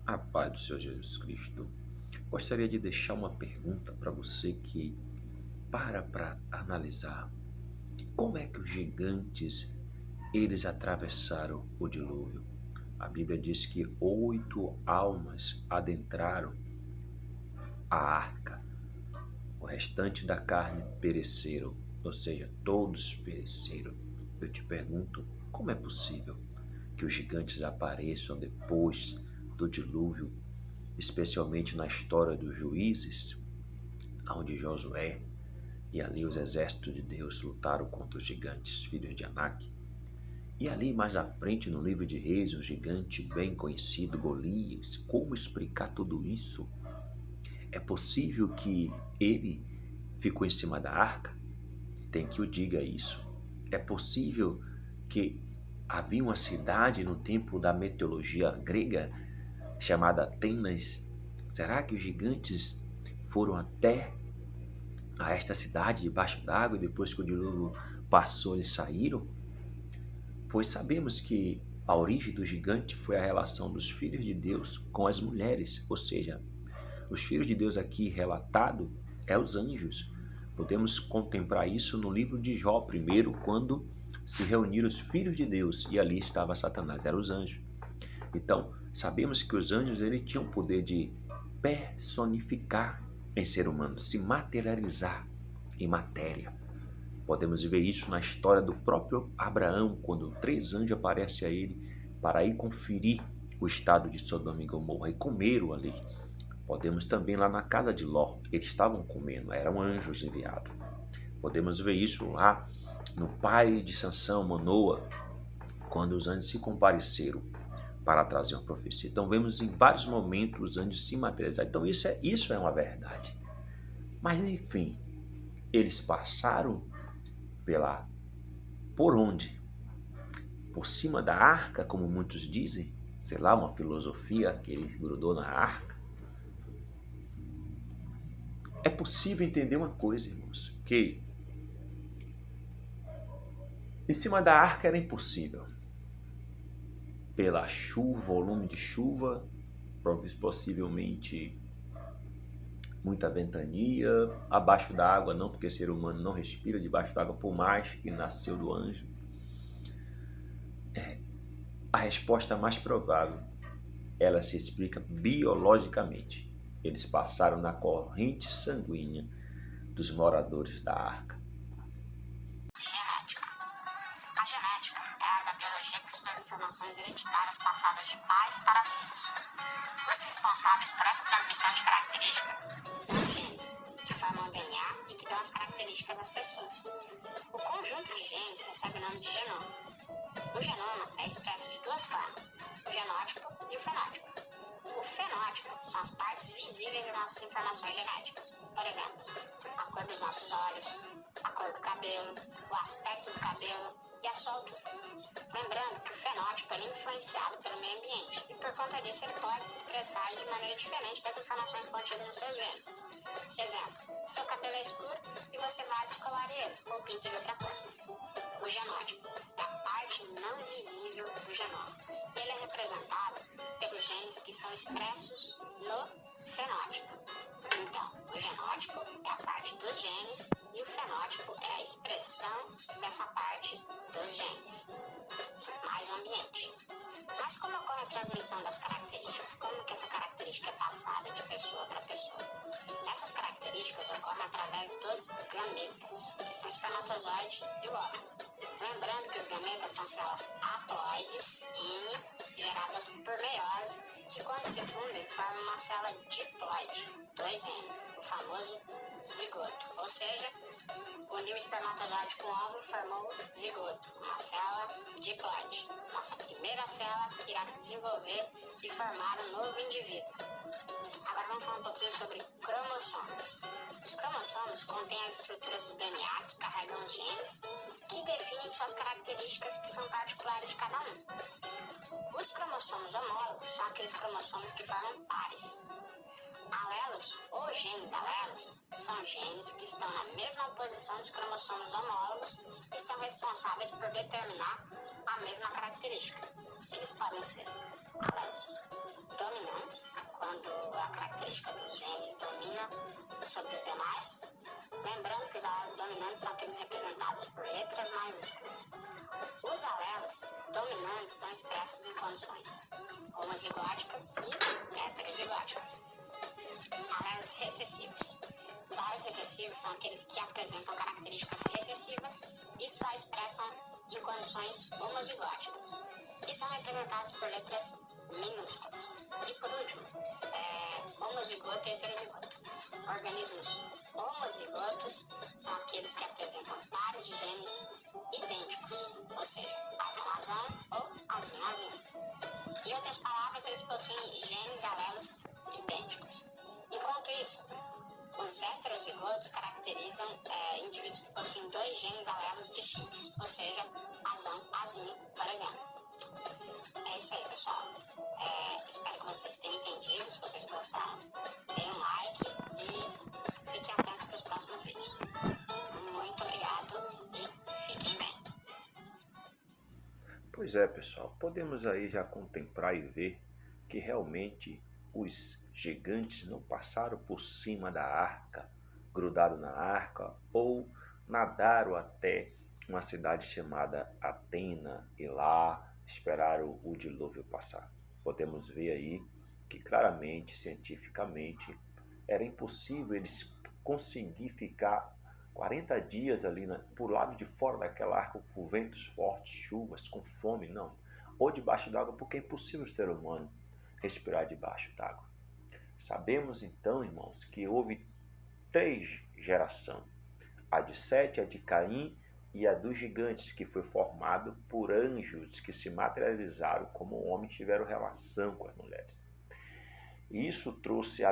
A paz do Senhor Jesus Cristo. Gostaria de deixar uma pergunta para você que para analisar. Como é que os gigantes eles atravessaram o dilúvio? A Bíblia diz que 8 almas adentraram a arca. O restante da carne pereceram, ou seja, todos pereceram. Eu te pergunto, como é possível que os gigantes apareçam depois do dilúvio, especialmente na história dos juízes, onde Josué e ali os exércitos de Deus lutaram contra os gigantes, filhos de Anak. E ali mais à frente no livro de Reis, um gigante bem conhecido, Golias. Como explicar tudo isso? É possível que ele ficou em cima da arca? Tem que o diga isso. É possível que havia uma cidade no tempo da mitologia grega chamada Atenas? Será que os gigantes foram até a esta cidade debaixo d'água e depois que o dilúvio passou eles saíram? Pois sabemos que a origem do gigante foi a relação dos filhos de Deus com as mulheres, ou seja, os filhos de Deus aqui relatado é os anjos. Podemos contemplar isso no livro de Jó primeiro, quando se reuniram os filhos de Deus e ali estava Satanás, eram os anjos. Então, sabemos que os anjos eles tinham o poder de personificar em ser humano, se materializar em matéria. Podemos ver isso na história do próprio Abraão, quando 3 anjos aparecem a ele para ir conferir o estado de Sodoma e Gomorra e comeram ali. Podemos também lá na casa de Ló, eles estavam comendo, eram anjos enviados. Podemos ver isso lá no pai de Sansão, Manoa, quando os anjos se compareceram para trazer uma profecia. Então vemos em vários momentos os anjos se materializar. Então isso é uma verdade. Mas enfim, eles passaram por onde? Por cima da arca, como muitos dizem, sei lá, uma filosofia que ele grudou na arca. É possível entender uma coisa, irmãos, que em cima da arca era impossível. Pela chuva, volume de chuva, possivelmente muita ventania, abaixo da água não, porque ser humano não respira debaixo da água, por mais que nasceu do anjo. A resposta mais provável, ela se explica biologicamente. Eles passaram na corrente sanguínea dos moradores da arca. Genética. A genética é a área da biologia que estuda as informações hereditárias passadas de pais para filhos. Os responsáveis por essa transmissão de características são os genes, que formam o DNA e que dão as características às pessoas. O conjunto de genes recebe o nome de genoma. O genoma é expresso de 2 formas, o genótipo e o fenótipo. O fenótipo são as partes visíveis das nossas informações genéticas. Por exemplo, a cor dos nossos olhos, a cor do cabelo, o aspecto do cabelo e a sua altura. Lembrando que o fenótipo é influenciado pelo meio ambiente e por conta disso ele pode se expressar de maneira diferente das informações contidas nos seus genes. Exemplo, seu cabelo é escuro e você vai descolar ele ou pinta de outra cor. O genótipo é a parte não visível do genoma. Ele é representado pelos genes que são expressos no fenótipo. Então, o genótipo é a parte dos genes e o fenótipo é a expressão dessa parte dos genes, mais o ambiente. Mas como ocorre a transmissão das características? Como que essa característica é passada de pessoa para pessoa? Essas características ocorrem através dos gametas, que são o espermatozoide e o óvulo. Lembrando que os gametas são células haploides N geradas por meiose, que quando se fundem formam uma célula diploide 2N, o famoso zigoto. Ou seja, uniu o espermatozoide com o óvulo e formou o zigoto, uma célula diploide. Nossa primeira célula que irá se desenvolver e formar um novo indivíduo. Agora vamos falar um pouquinho sobre cromossomos. Os cromossomos contêm as estruturas do DNA que carregam os genes que definem suas características que são particulares de cada um. Os cromossomos homólogos são aqueles cromossomos que formam pares. Alelos ou genes alelos são genes que estão na mesma posição dos cromossomos homólogos e são responsáveis por determinar a mesma característica. Eles podem ser alelos dominantes característica dos genes domina sobre os demais. Lembrando que os alelos dominantes são aqueles representados por letras maiúsculas. Os alelos dominantes são expressos em condições homozigóticas e heterozigóticas. Alelos recessivos. Os alelos recessivos são aqueles que apresentam características recessivas e só expressam em condições homozigóticas e são representados por letras minúsculas. E por último, homozigoto e heterozigoto. Organismos homozigotos são aqueles que apresentam pares de genes idênticos, ou seja, azão-azão ou azinho-azinho. Em outras palavras, eles possuem genes alelos idênticos. Enquanto isso, os heterozigotos caracterizam indivíduos que possuem dois genes alelos distintos, ou seja, azão-azinho, por exemplo. É isso aí, pessoal. Espero que vocês tenham entendido. Se vocês gostaram, deem um like e fiquem atentos para os próximos vídeos. Muito obrigado e fiquem bem. Pois é, pessoal, podemos aí já contemplar e ver que realmente os gigantes não passaram por cima da arca, grudaram na arca, ou nadaram até uma cidade chamada Atena e lá esperaram o dilúvio passar. Podemos ver aí que claramente, cientificamente, era impossível eles conseguir ficar 40 dias ali por lado de fora daquela arca com ventos fortes, chuvas, com fome, não. Ou debaixo d'água, porque é impossível o ser humano respirar debaixo d'água. Sabemos então, irmãos, que houve 3 gerações. A de Sete, a de Caim e a dos gigantes, que foi formado por anjos que se materializaram como homens, tiveram relação com as mulheres. E isso trouxe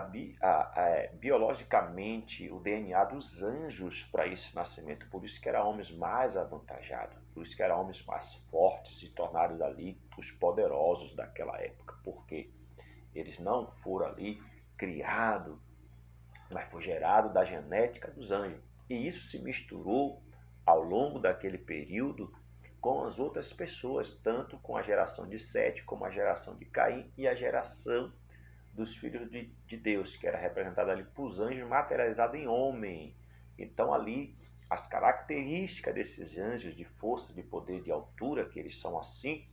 biologicamente o DNA dos anjos para esse nascimento, por isso que eram homens mais avantajados, por isso que eram homens mais fortes, se tornaram ali os poderosos daquela época, porque eles não foram ali criados, mas foi gerado da genética dos anjos. E isso se misturou ao longo daquele período com as outras pessoas, tanto com a geração de Sete, como a geração de Caim e a geração dos filhos de Deus, que era representada ali por anjos materializados em homem. Então ali as características desses anjos de força, de poder, de altura, que eles são assim,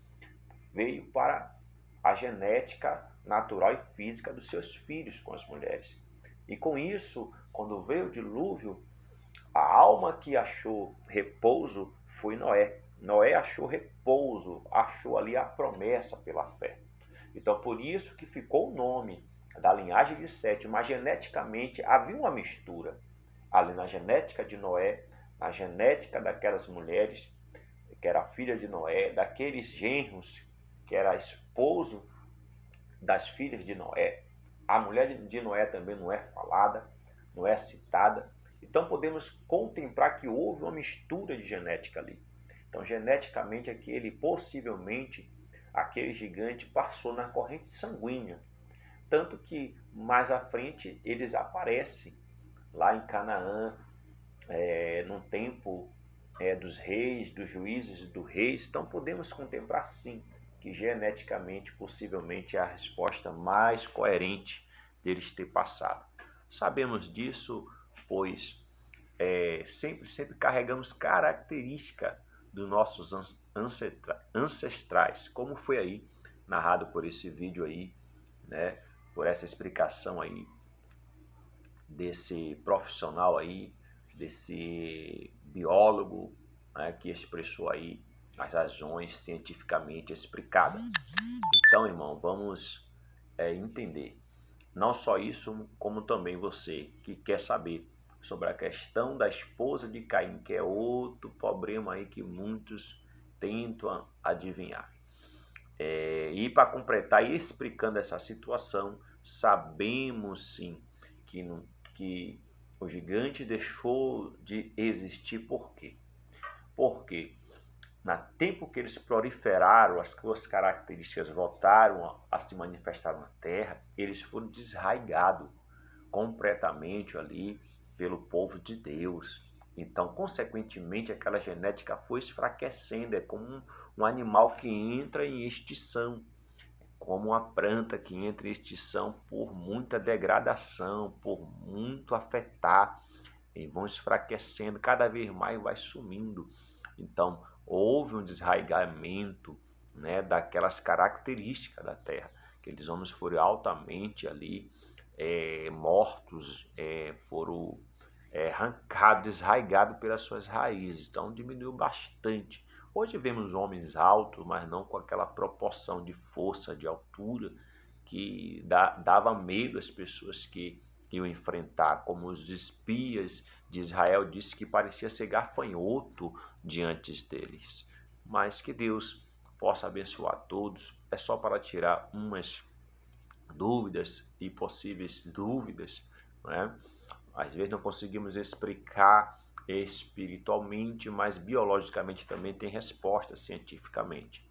veio para a genética natural e física dos seus filhos com as mulheres. E com isso, quando veio o dilúvio, a alma que achou repouso foi Noé. Noé achou repouso, achou ali a promessa pela fé. Então, por isso que ficou o nome da linhagem de Sete, mas geneticamente havia uma mistura ali na genética de Noé, na genética daquelas mulheres, que era a filha de Noé, daqueles genros, que era esposo das filhas de Noé. A mulher de Noé também não é falada, não é citada. Então podemos contemplar que houve uma mistura de genética ali. Então geneticamente possivelmente, aquele gigante passou na corrente sanguínea. Tanto que mais à frente eles aparecem lá em Canaã, no tempo dos reis, dos juízes e dos reis. Então podemos contemplar sim que geneticamente possivelmente é a resposta mais coerente deles ter passado. Sabemos disso, pois sempre carregamos característica dos nossos ancestrais, como foi aí narrado por esse vídeo aí, né, por essa explicação aí desse profissional aí, desse biólogo, né, que expressou aí as razões cientificamente explicadas. Então, irmão, vamos entender. Não só isso, como também você que quer saber sobre a questão da esposa de Caim, que é outro problema aí que muitos tentam adivinhar. E para completar e explicando essa situação, sabemos sim que o gigante deixou de existir. Por quê? Porque no tempo que eles proliferaram, as suas características voltaram a se manifestar na Terra, eles foram desraigados completamente ali pelo povo de Deus. Então, consequentemente, aquela genética foi enfraquecendo, é como um animal que entra em extinção. como uma planta que entra em extinção por muita degradação, por muito afetar, e vão enfraquecendo, cada vez mais vai sumindo. Então, houve um desraigamento, né, daquelas características da terra. Aqueles homens foram altamente ali mortos, foram arrancados, desraigados pelas suas raízes. Então, diminuiu bastante. Hoje vemos homens altos, mas não com aquela proporção de força, de altura, que dava medo às pessoas que iam enfrentar, como os espias de Israel disse que parecia ser gafanhoto diante deles. Mas que Deus possa abençoar todos. É só para tirar umas dúvidas e possíveis dúvidas, né? Às vezes não conseguimos explicar espiritualmente, mas biologicamente também tem resposta cientificamente.